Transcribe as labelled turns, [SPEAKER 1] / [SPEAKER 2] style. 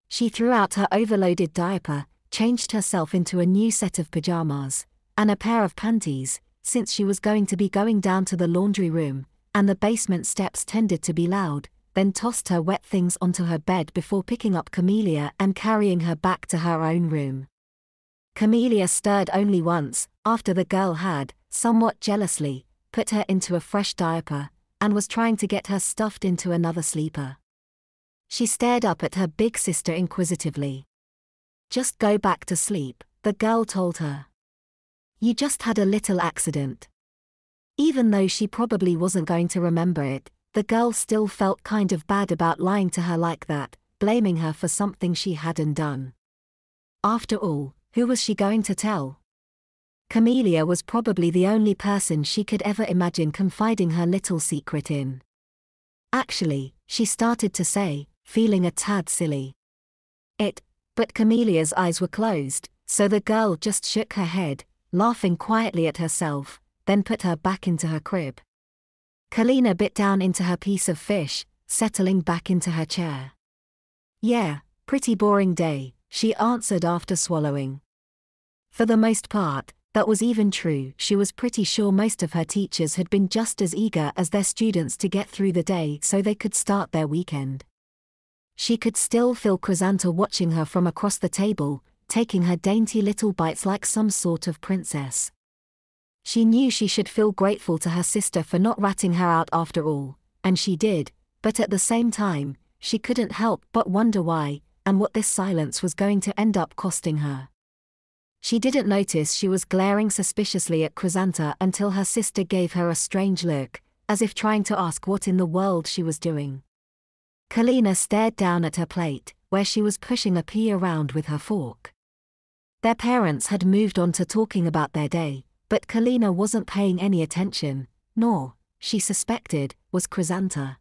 [SPEAKER 1] She threw out her overloaded diaper, changed herself into a new set of pajamas, and a pair of panties, since she was going to be going down to the laundry room, and the basement steps tended to be loud, then tossed her wet things onto her bed before picking up Camelia and carrying her back to her own room. Camelia stirred only once, after the girl had, somewhat jealously, put her into a fresh diaper, and was trying to get her stuffed into another sleeper. She stared up at her big sister inquisitively. "Just go back to sleep," the girl told her. "You just had a little accident." Even though she probably wasn't going to remember it, the girl still felt kind of bad about lying to her like that, blaming her for something she hadn't done. After all, who was she going to tell? Camelia was probably the only person she could ever imagine confiding her little secret in. Actually, she started to say, feeling a tad silly. But Camelia's eyes were closed, so the girl just shook her head, laughing quietly at herself, then put her back into her crib. Kalina bit down into her piece of fish, settling back into her chair. "Yeah, pretty boring day," she answered after swallowing. For the most part, that was even true. She was pretty sure most of her teachers had been just as eager as their students to get through the day so they could start their weekend. She could still feel Chrysanta watching her from across the table, taking her dainty little bites like some sort of princess. She knew she should feel grateful to her sister for not ratting her out after all, and she did, but at the same time, she couldn't help but wonder why, and what this silence was going to end up costing her. She didn't notice she was glaring suspiciously at Chrysanta until her sister gave her a strange look, as if trying to ask what in the world she was doing. Kalina stared down at her plate, where she was pushing a pea around with her fork. Their parents had moved on to talking about their day, but Kalina wasn't paying any attention, nor, she suspected, was Chrysanta.